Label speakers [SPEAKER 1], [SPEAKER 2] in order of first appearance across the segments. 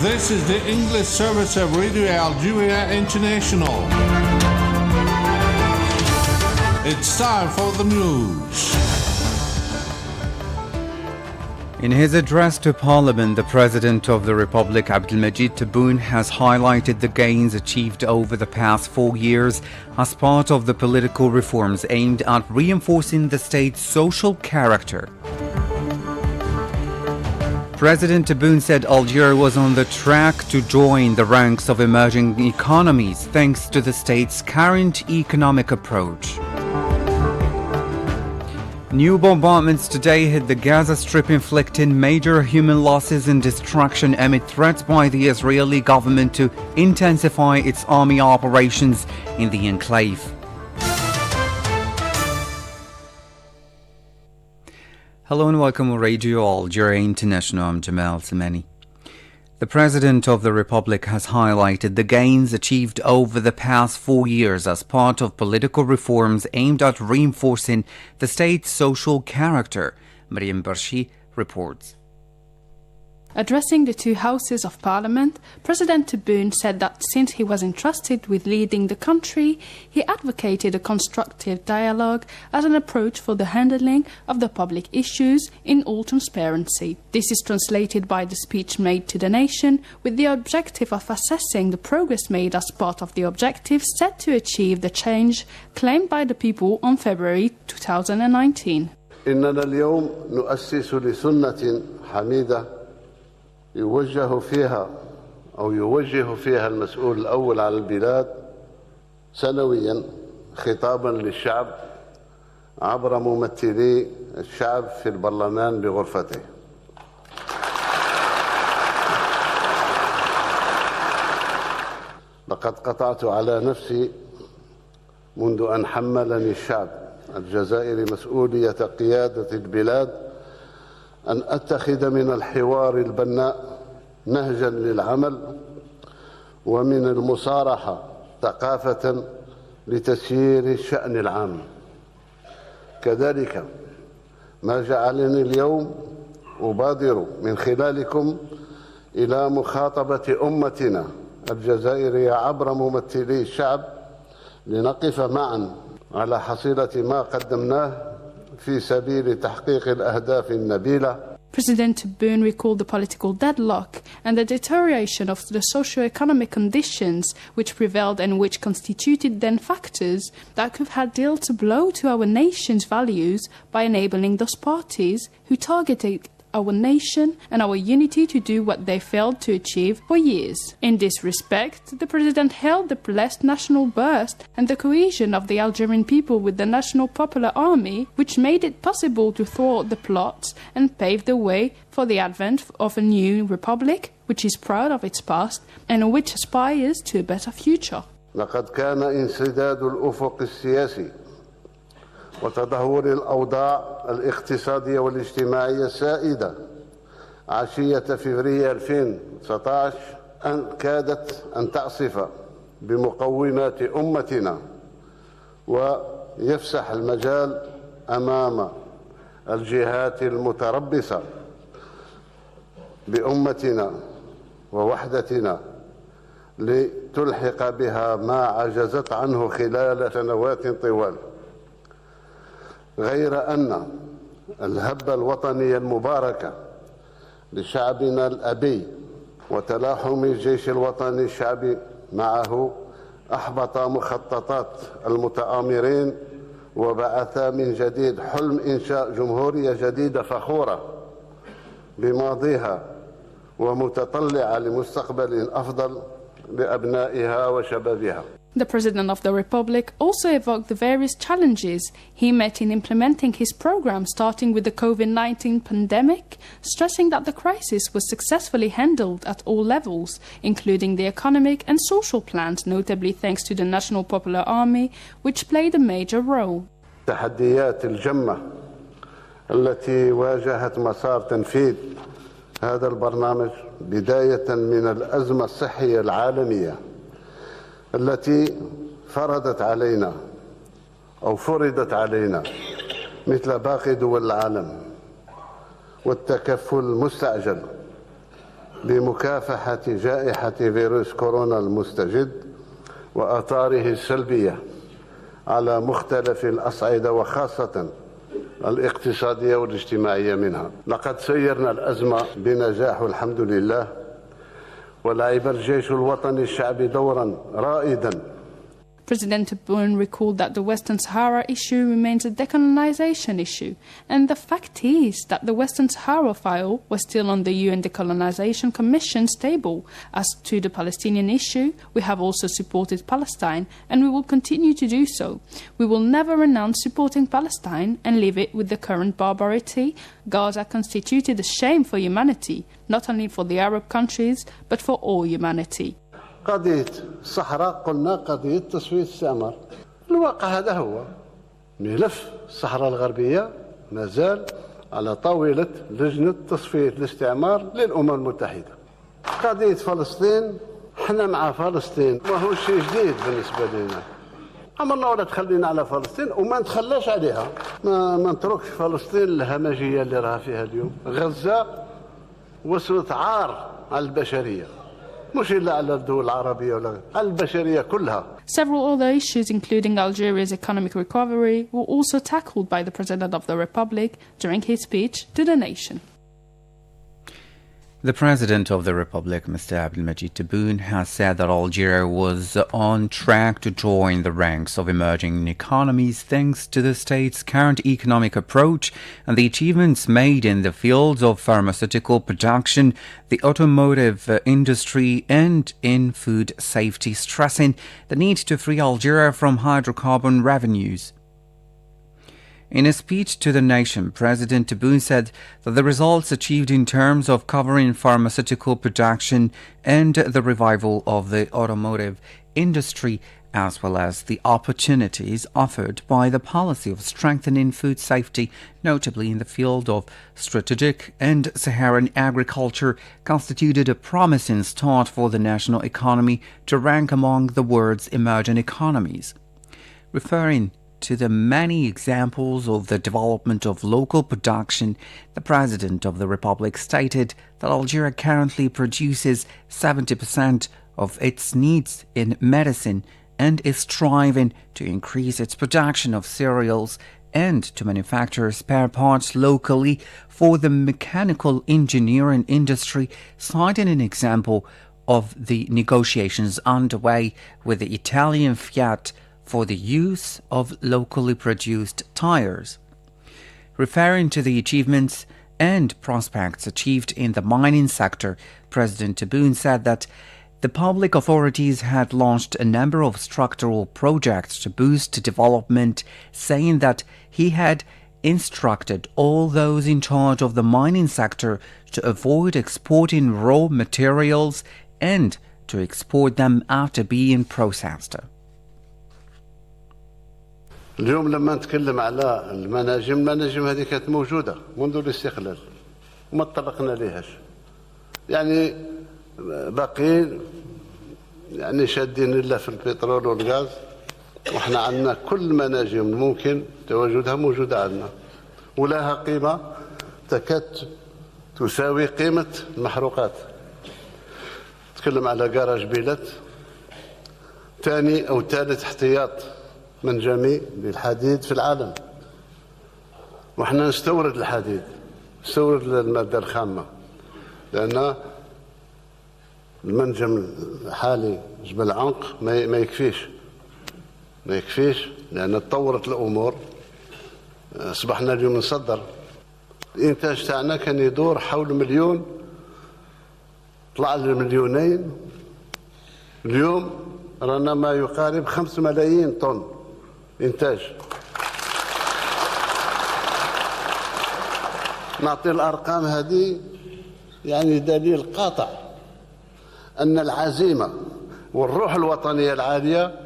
[SPEAKER 1] This is the English service of Radio Algeria International. It's time for the news.
[SPEAKER 2] In his address to Parliament, the President of the Republic, Abdelmajid Tebboune, has highlighted the gains achieved over the past 4 years as part of the political reforms aimed at reinforcing the state's social character. President Tebboune said Algeria was on the track to join the ranks of emerging economies thanks to the state's current economic approach. New bombardments today hit the Gaza Strip, inflicting major human losses and destruction amid threats by the Israeli government to intensify its army operations in the enclave. Hello and welcome to Radio Algeria International. I'm Jamal Samani. The President of the Republic has highlighted the gains achieved over the past 4 years as part of political reforms aimed at reinforcing the state's social character. Mariam Barshi reports.
[SPEAKER 3] Addressing the two houses of Parliament, President Tebboune said that since he was entrusted with leading the country, he advocated a constructive dialogue as an approach for the handling of the public issues in all transparency. This is translated by the speech made to the nation with the objective of assessing the progress made as part of the objectives set to achieve the change claimed by the people on February 2019.
[SPEAKER 4] إننا اليوم نؤسس لسنة حميدة يوجه فيها المسؤول الأول على البلاد سنويا خطابا للشعب عبر ممثلي الشعب في البرلمان بغرفته. لقد قطعت على نفسي منذ أن حملني الشعب الجزائري مسؤولية قيادة البلاد أن أتخذ من الحوار البناء نهجا للعمل ومن المصارحة ثقافة لتسيير الشأن العام. كذلك ما جعلني اليوم أبادر من خلالكم إلى مخاطبة أمتنا الجزائرية عبر ممثلي الشعب لنقف معا على حصيلة ما قدمناه في سبيل تحقيق الأهداف النبيلة.
[SPEAKER 3] President Tebboune recalled the political deadlock and the deterioration of the socio-economic conditions which prevailed and which constituted then factors that could have dealt a blow to our nation's values by enabling those parties who targeted our nation and our unity to do what they failed to achieve for years. In this respect, the President hailed the blessed national burst and the cohesion of the Algerian people with the National Popular Army, which made it possible to thwart the plots and pave the way for the advent of a new republic, which is proud of its past and which aspires to a better future.
[SPEAKER 4] لقد كان انسداد الأفق السياسي وتدهور الأوضاع الاقتصادية والاجتماعية السائدة عشية فبراير 2019 أن كادت أن تعصف بمقومات أمتنا ويفسح المجال أمام الجهات المتربصة بأمتنا ووحدتنا لتلحق بها ما عجزت عنه خلال سنوات طوال. غير أن الهبة الوطنية المباركة لشعبنا الأبي وتلاحم الجيش الوطني الشعبي معه أحبط مخططات المتآمرين وبعث من جديد حلم إنشاء جمهورية جديدة فخورة بماضيها ومتطلعة لمستقبل أفضل لأبنائها وشبابها.
[SPEAKER 3] The President of the Republic also evoked the various challenges he met in implementing his program, starting with the COVID-19 pandemic, stressing that the crisis was successfully handled at all levels, including the economic and social plans, notably thanks to the National Popular Army, which played a major role.
[SPEAKER 4] التحديات الجمة التي واجهت مسار تنفيذ هذا البرنامج بداية من الأزمة الصحية العالمية التي فرضت علينا مثل باقي دول العالم والتكفل المستعجل بمكافحة جائحة فيروس كورونا المستجد وآثاره السلبية على مختلف الأصعدة وخاصة الاقتصادية والاجتماعية منها. لقد سيرنا الأزمة بنجاح والحمد لله، ولعب الجيش الوطني الشعبي دورا رائدا.
[SPEAKER 3] President Tebboune recalled that the Western Sahara issue remains a decolonization issue, and the fact is that the Western Sahara file was still on the UN Decolonization Commission's table. As to the Palestinian issue, we have also supported Palestine, and we will continue to do so. We will never renounce supporting Palestine and leave it with the current barbarity. Gaza constituted a shame for humanity, not only for the Arab countries, but for all humanity.
[SPEAKER 4] قضية الصحراء قلنا قضية تصفية الاستعمار. الواقع هذا هو ملف الصحراء الغربية ما زال على طاولة لجنة تصفية الاستعمار للأمم المتحدة. قضية فلسطين احنا مع فلسطين، ما هو شيء جديد بالنسبة لنا. عمرنا ولا تخلينا على فلسطين وما نتخلاش عليها. ما نتركش فلسطين الهمجية اللي راها فيها اليوم. غزة وصلت عار على البشرية. مش إلا على الدول العربية ولا على البشرية كلها.
[SPEAKER 3] Several other issues, including Algeria's economic recovery, were also tackled by the President of the Republic during his speech to the nation.
[SPEAKER 2] The President of the Republic, Mr. Abdelmadjid Tebboune, has said that Algeria was on track to join the ranks of emerging economies thanks to the state's current economic approach and the achievements made in the fields of pharmaceutical production, the automotive industry and in food safety, stressing the need to free Algeria from hydrocarbon revenues. In a speech to the nation, President Tebboune said that the results achieved in terms of covering pharmaceutical production and the revival of the automotive industry, as well as the opportunities offered by the policy of strengthening food safety, notably in the field of strategic and Saharan agriculture, constituted a promising start for the national economy to rank among the world's emerging economies. Referring to the many examples of the development of local production, the President of the Republic stated that Algeria currently produces 70% of its needs in medicine and is striving to increase its production of cereals and to manufacture spare parts locally for the mechanical engineering industry, citing an example of the negotiations underway with the Italian Fiat for the use of locally produced tires. Referring to the achievements and prospects achieved in the mining sector, President Tebboune said that the public authorities had launched a number of structural projects to boost development, saying that he had instructed all those in charge of the mining sector to avoid exporting raw materials and to export them after being processed.
[SPEAKER 4] اليوم لما نتكلم على المناجم هذه كانت موجودة منذ الاستقلال وما تطرقنا ليهاش. يعني باقيين يعني شادين إلا في البترول والغاز، وإحنا عندنا كل المناجم ممكن تواجدها موجودة عندنا ولها قيمة تكاد تساوي قيمة المحروقات. نتكلم على جراج بيلت ثاني أو ثالث احتياط منجمي للحديد في العالم، وإحنا نستورد الحديد، نستورد المادة الخامة، لأن المنجم الحالي جبل عنق ما يكفيش لأن تطورت الأمور. أصبحنا اليوم نصدر. الإنتاج تاعنا كان يدور حول مليون، طلع لمليونين. اليوم رانا ما يقارب 5 ملايين طن إنتاج. نعطي الأرقام هذه يعني دليل قاطع أن العزيمة والروح الوطنية العالية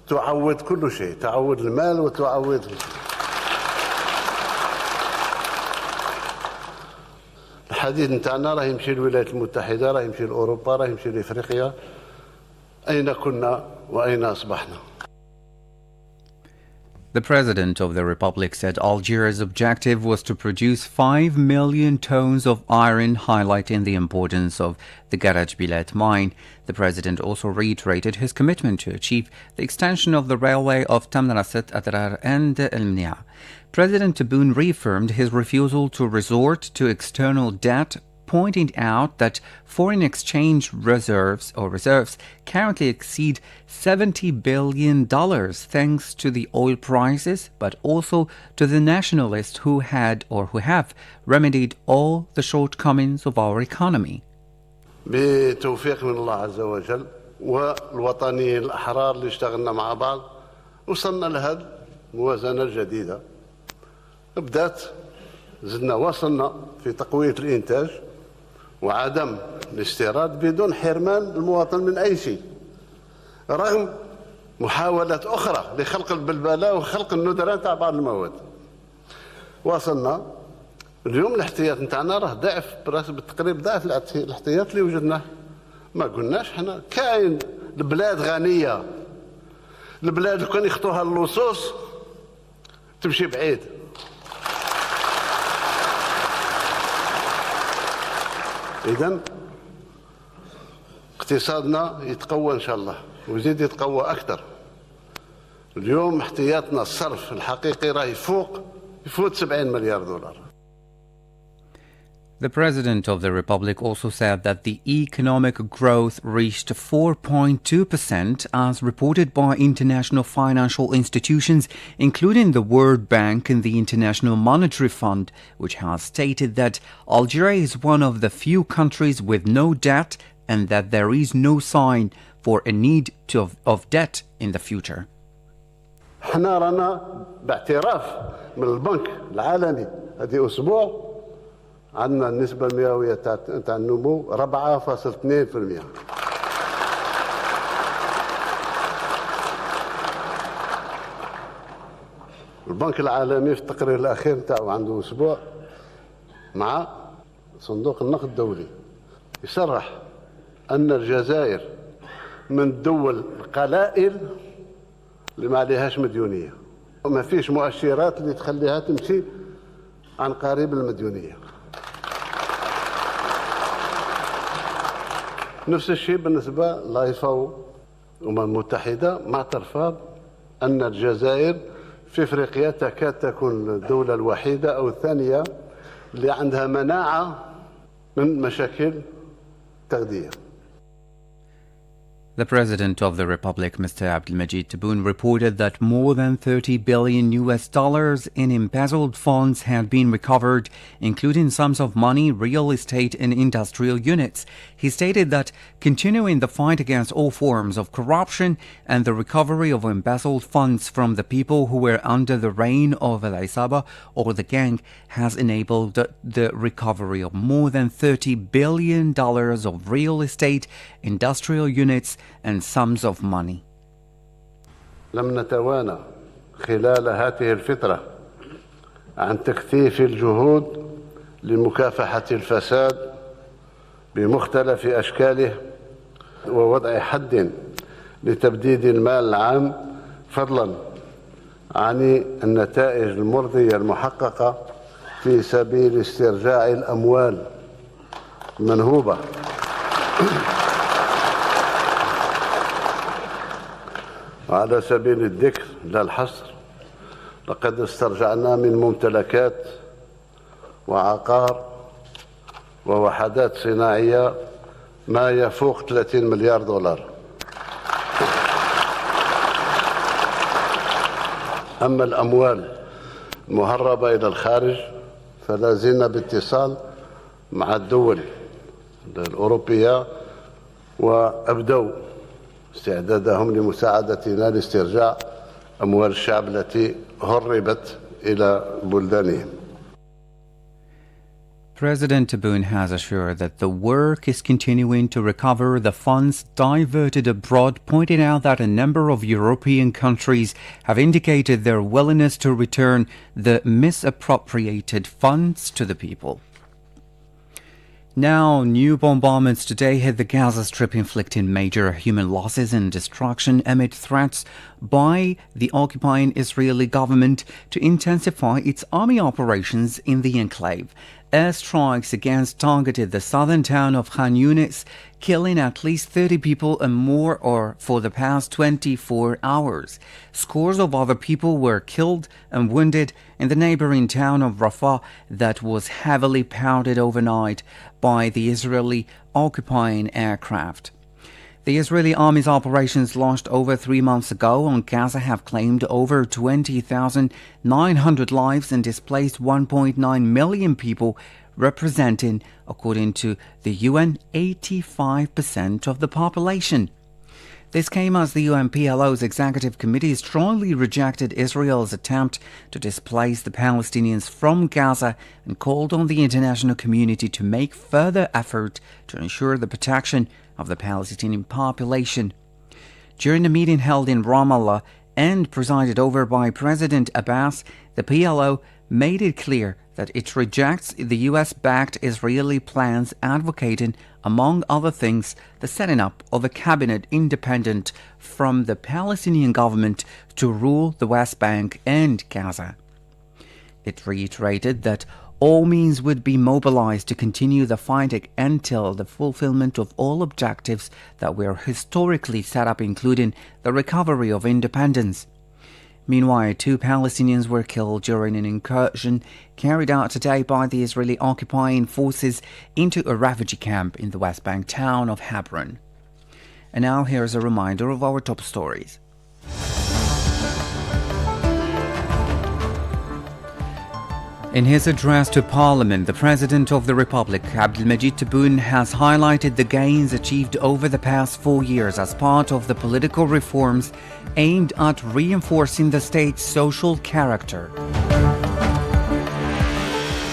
[SPEAKER 4] تعوض كل شيء، تعوض المال وتعوض الحديد نتاعنا راه يمشي للولايات المتحدة، راه يمشي لأوروبا، راه يمشي لإفريقيا. أين كنا وأين أصبحنا؟
[SPEAKER 2] The President of the Republic said Algeria's objective was to produce 5 million tons of iron, highlighting the importance of the Garaj Bilet mine. The President also reiterated his commitment to achieve the extension of the railway of Tamraset, Adrar and El Mnia. President Tebboune reaffirmed his refusal to resort to external debt, pointing out that foreign exchange reserves currently exceed $70 billion thanks to the oil prices, but also to the nationalists who have remedied all the shortcomings of our economy.
[SPEAKER 4] بتوفيق من الله عز وجل والوطنيين الأحرار اللي اشتغلنا مع بعض وصلنا لهذه الموازنة الجديدة. زدنا وصلنا في تقوية الإنتاج وعدم الاستيراد بدون حرمان المواطن من أي شيء، رغم محاولات أخرى لخلق البلبلة وخلق الندرة تاع بعض المواد. وصلنا اليوم الاحتياط نتاعنا راه ضعف بالتقريب ضعف الاحتياط اللي وجدناه. ما قلناش حنا كاين البلاد غنية، البلاد اللي كان يخطوها اللصوص تمشي بعيد. إذن اقتصادنا يتقوى إن شاء الله ويزيد يتقوى أكثر. اليوم احتياطنا الصرف الحقيقي راه يفوت 70 مليار دولار.
[SPEAKER 2] The President of the Republic also said that the economic growth reached 4.2% as reported by international financial institutions, including the World Bank and the International Monetary Fund, which has stated that Algeria is one of the few countries with no debt and that there is no sign for a need of debt in the future.
[SPEAKER 4] احنا رانا باعتراف من البنك العالمي هذه أسبوع عندنا النسبة المئوية تاع النمو 4.2%. البنك العالمي في التقرير الأخير تاعو عنده أسبوع مع صندوق النقد الدولي يصرح أن الجزائر من الدول القلائل اللي ما عليهاش مديونية، وما فيش مؤشرات اللي تخليها تمشي عن قريب المديونية. نفس الشيء بالنسبة للFAO الأمم المتحدة معترفة أن الجزائر في أفريقيا تكاد تكون الدولة الوحيدة أو الثانية اللي عندها مناعة من مشاكل التغذية.
[SPEAKER 2] The President of the Republic, Mr. Abdelmajid Tebboune, reported that more than $30 billion in embezzled funds had been recovered, including sums of money, real estate and industrial units. He stated that continuing the fight against all forms of corruption and the recovery of embezzled funds from the people who were under the reign of Al Isaba or the gang has enabled the recovery of more than $30 billion of real estate, industrial units and sums of money.
[SPEAKER 4] لم نتوانى خلال هذه الفترة عن تكثيف الجهود لمكافحة الفساد بمختلف أشكاله ووضع حد لتبديد المال العام، فضلا عن النتائج المرضية المحققة في سبيل استرجاع الأموال المنهوبة. وعلى سبيل الذكر لا الحصر، لقد استرجعنا من ممتلكات وعقار ووحدات صناعية ما يفوق 30 مليار دولار. أما الأموال المهربة إلى الخارج فلا زلنا باتصال مع الدول الأوروبية وأبدوا استعدادهم لمساعدتنا لاسترجاع أموال الشعب التي هربت إلى بلدانهم.
[SPEAKER 2] President Tebboune has assured that the work is continuing to recover the funds diverted abroad, pointing out that a number of European countries have indicated their willingness to return the misappropriated funds to the people. Now, new bombardments today hit the Gaza Strip, inflicting major human losses and destruction amid threats by the occupying Israeli government to intensify its army operations in the enclave. Airstrikes against targeted the southern town of Khan Yunis, killing at least 30 people and more for the past 24 hours. Scores of other people were killed and wounded in the neighboring town of Rafah that was heavily pounded overnight by the Israeli occupying aircraft. The Israeli army's operations launched over 3 months ago on Gaza have claimed over 20,900 lives and displaced 1.9 million people, representing, according to the UN, 85% of the population. This came as the UNPLO's executive committee strongly rejected Israel's attempt to displace the Palestinians from Gaza and called on the international community to make further effort to ensure the protection of the Palestinian population. During a meeting held in Ramallah and presided over by President Abbas, the PLO made it clear that it rejects the US-backed Israeli plans advocating, among other things, the setting up of a cabinet independent from the Palestinian government to rule the West Bank and Gaza. It reiterated that all means would be mobilized to continue the fight until the fulfillment of all objectives that were historically set up, including the recovery of independence. Meanwhile, 2 Palestinians were killed during an incursion carried out today by the Israeli occupying forces into a refugee camp in the West Bank town of Hebron. And now here's a reminder of our top stories. In his address to Parliament, the President of the Republic, Abdelmajid Tebboune, has highlighted the gains achieved over the past 4 years as part of the political reforms aimed at reinforcing the state's social character.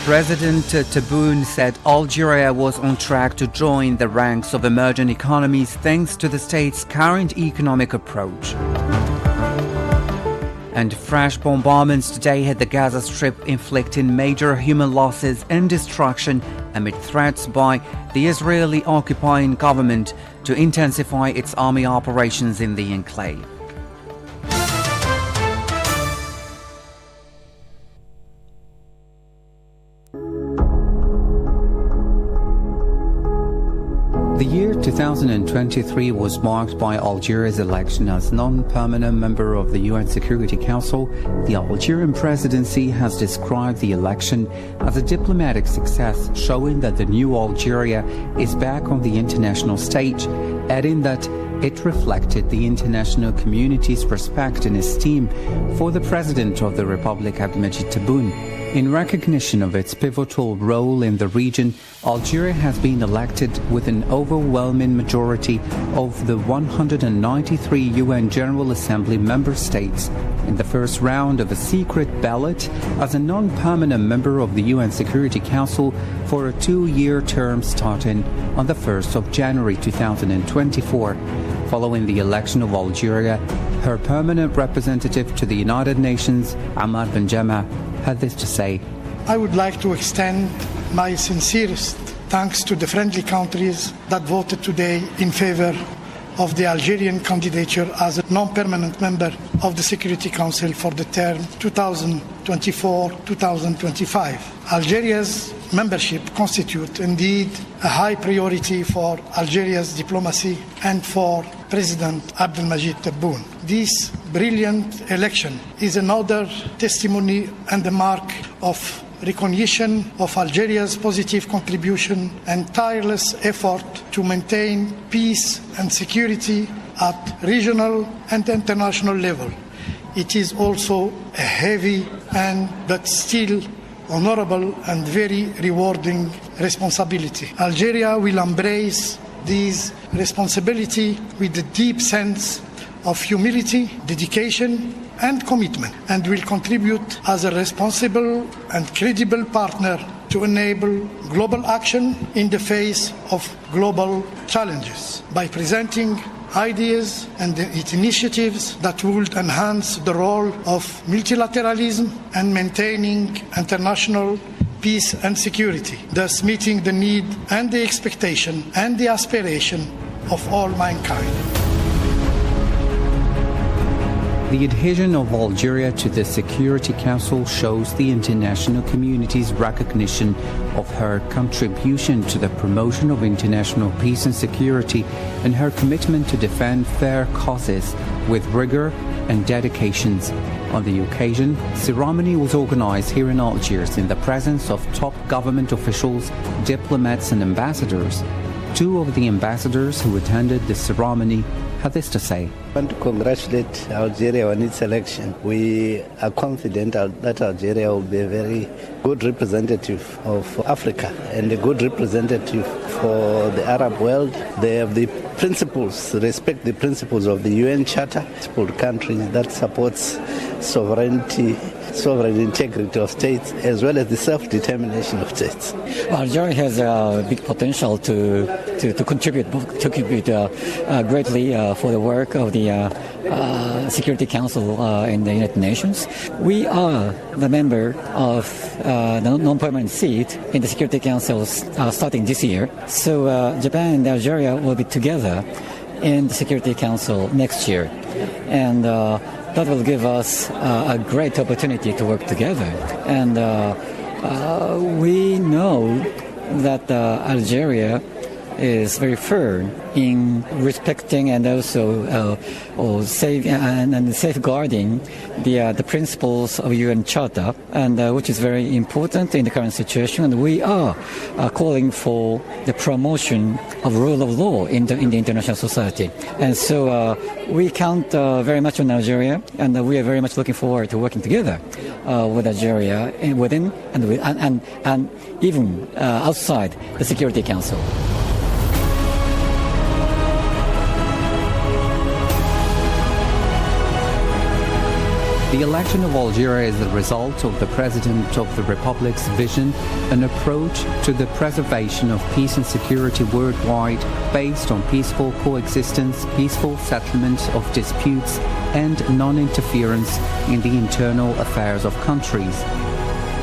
[SPEAKER 2] President Tebboune said Algeria was on track to join the ranks of emerging economies thanks to the state's current economic approach. And fresh bombardments today hit the Gaza Strip, inflicting major human losses and destruction amid threats by the Israeli occupying government to intensify its army operations in the enclave. The year 2023 was marked by Algeria's election as non-permanent member of the UN Security Council. The Algerian presidency has described the election as a diplomatic success, showing that the new Algeria is back on the international stage, adding that it reflected the international community's respect and esteem for the President of the Republic, Abdelmajid Tebboune. In recognition of its pivotal role in the region, Algeria has been elected with an overwhelming majority of the 193 UN General Assembly member states in the first round of a secret ballot as a non-permanent member of the UN Security Council for a 2-year term starting on the 1st of January 2024. Following the election of Algeria, her permanent representative to the United Nations, Ammar Benjama, had this to say.
[SPEAKER 5] I would like to extend my sincerest thanks to the friendly countries that voted today in favor of the Algerian candidature as a non-permanent member of the Security Council for the term 2024-2025. Algeria's membership constitutes indeed a high priority for Algeria's diplomacy and for President Abdelmajid Tebboune. This brilliant election is another testimony and a mark of recognition of Algeria's positive contribution and tireless effort to maintain peace and security at regional and international level. It is also a heavy but still honorable and very rewarding responsibility. Algeria will embrace this responsibility with a deep sense of humility, dedication, and commitment, and will contribute as a responsible and credible partner to enable global action in the face of global challenges by presenting ideas and initiatives that would enhance the role of multilateralism and maintaining international peace and security, thus meeting the need and the expectation and the aspiration of all mankind.
[SPEAKER 2] The adhesion of Algeria to the Security Council shows the international community's recognition of her contribution to the promotion of international peace and security and her commitment to defend fair causes with rigor and dedications. On the occasion, ceremony was organized here in Algiers in the presence of top government officials, diplomats and ambassadors. Two of the ambassadors who attended the ceremony had this to say.
[SPEAKER 6] I want to congratulate Algeria on its election. We are confident that Algeria will be a very good representative of Africa and a good representative for the Arab world. They have the principles, respect the principles of the UN Charter, for countries that supports sovereignty, sovereign integrity of states, as well as the self-determination of states.
[SPEAKER 7] Algeria has a big potential to contribute greatly for the work of the Security Council in the United Nations. We are the member of the non-permanent seat in the Security Council starting this year. So Japan and Algeria will be together in the Security Council next year. And that will give us a great opportunity to work together. And we know that Algeria is very firm in respecting and also safeguarding the principles of UN Charter, and which is very important in the current situation. And we are calling for the promotion of rule of law in the international society. And so we count very much on Algeria, and we are very much looking forward to working together with Algeria within and even outside the Security Council.
[SPEAKER 2] The election of Algeria is the result of the President of the Republic's vision, an approach to the preservation of peace and security worldwide based on peaceful coexistence, peaceful settlement of disputes, and non-interference in the internal affairs of countries.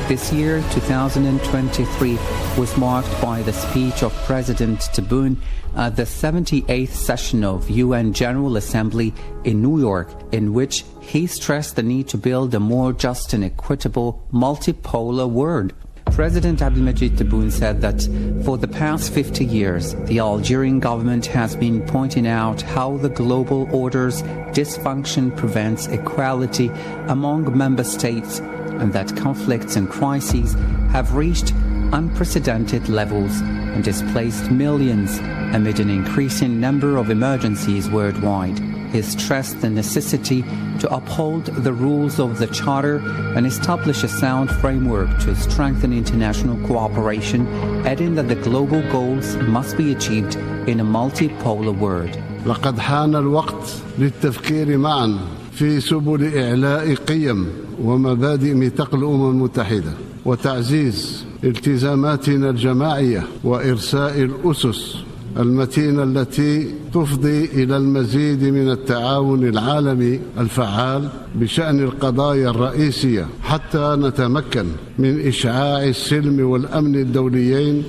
[SPEAKER 2] This year, 2023, was marked by the speech of President Tebboune at the 78th session of UN General Assembly in New York, in which he stressed the need to build a more just and equitable multipolar world. President Abdelmadjid Tebboune said that for the past 50 years, the Algerian government has been pointing out how the global order's dysfunction prevents equality among member states, and that conflicts and crises have reached unprecedented levels and displaced millions amid an increasing number of emergencies worldwide. He stressed the necessity to uphold the rules of the Charter and establish a sound framework to strengthen international cooperation, adding that the global goals must be achieved in a multipolar world.
[SPEAKER 4] لقد حان الوقت للتفكير معا في سبل إعلاء قيم ومبادئ ميثاق الأمم المتحدة وتعزيز التزاماتنا الجماعية وإرساء الأسس المتينة التي تفضي إلى المزيد من التعاون العالمي الفعال بشأن القضايا الرئيسية حتى نتمكن من إشعاع السلم والأمن الدوليين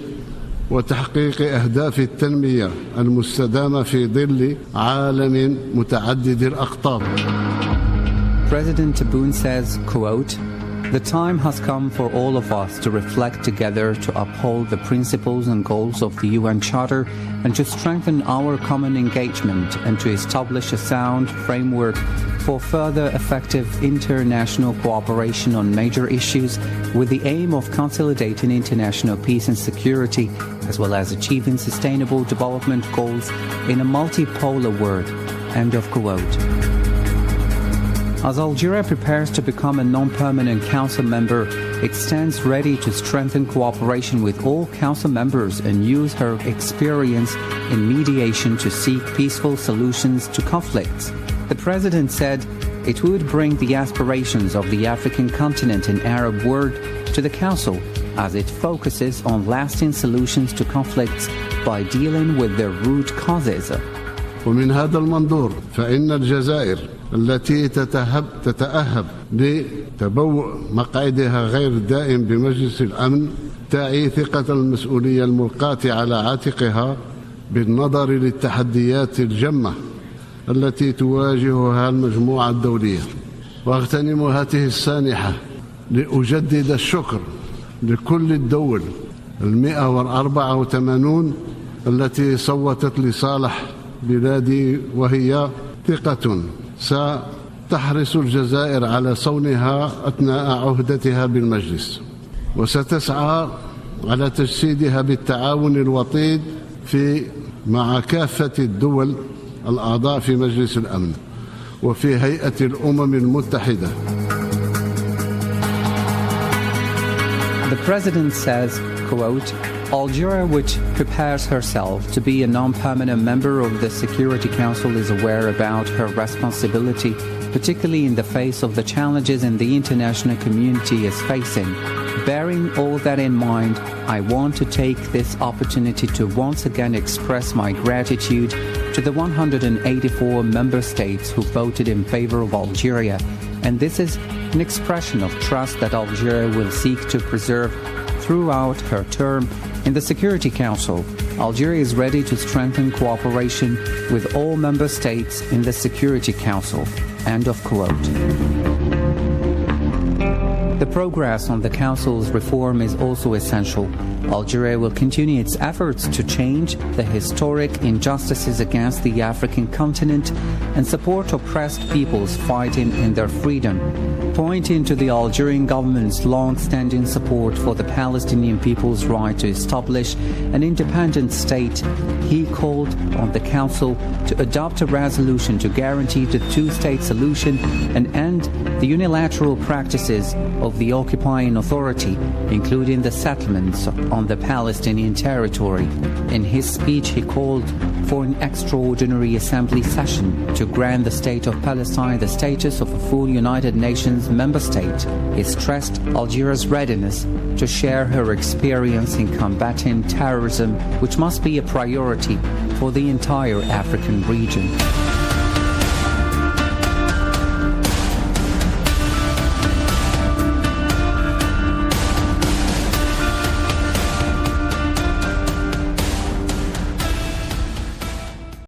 [SPEAKER 4] وتحقيق أهداف التنمية المستدامة في ظل عالم متعدد الأقطاب.
[SPEAKER 2] President Tebboune says, quote, "The time has come for all of us to reflect together to uphold the principles and goals of the UN Charter and to strengthen our common engagement and to establish a sound framework for further effective international cooperation on major issues with the aim of consolidating international peace and security, as well as achieving sustainable development goals in a multipolar world." End of quote. As Algeria prepares to become a non-permanent council member, it stands ready to strengthen cooperation with all council members and use her experience in mediation to seek peaceful solutions to conflicts. The president said it would bring the aspirations of the African continent and Arab world to the council as it focuses on lasting solutions to conflicts by dealing with their root causes.
[SPEAKER 4] ومن هذا المنظور فإن الجزائر التي تتأهب لتبوء مقعدها غير الدائم بمجلس الأمن تعي ثقة المسؤولية الملقاة على عاتقها بالنظر للتحديات الجمة التي تواجهها المجموعة الدولية. وأغتنم هذه السانحة لأجدد الشكر لكل الدول 184 التي صوتت لصالح بلادي، وهي ثقة ستحرص الجزائر على صونها أثناء عهدتها بالمجلس، وستسعى على تجسيدها بالتعاون الوطيد مع كافة الدول الأعضاء في مجلس الأمن وفي هيئة الأمم المتحدة.
[SPEAKER 2] The President says, quote, Algeria, which prepares herself to be a non-permanent member of the Security Council, is aware about her responsibility, particularly in the face of the challenges the international community is facing. Bearing all that in mind, I want to take this opportunity to once again express my gratitude to the 184 member states who voted in favor of Algeria, and this is an expression of trust that Algeria will seek to preserve throughout her term in the Security Council. Algeria is ready to strengthen cooperation with all member states in the Security Council. End of quote. The progress on the Council's reform is also essential. Algeria will continue its efforts to change the historic injustices against the African continent and support oppressed peoples fighting in their freedom. Pointing to the Algerian government's long-standing support for the Palestinian people's right to establish an independent state, he called on the Council to adopt a resolution to guarantee the two-state solution and end the unilateral practices of the occupying authority, including the settlements on the Palestinian territory. In his speech, he called for an extraordinary assembly session to grant the State of Palestine the status of a full United Nations member state. He stressed Algeria's readiness to share her experience in combating terrorism, which must be a priority for the entire African region.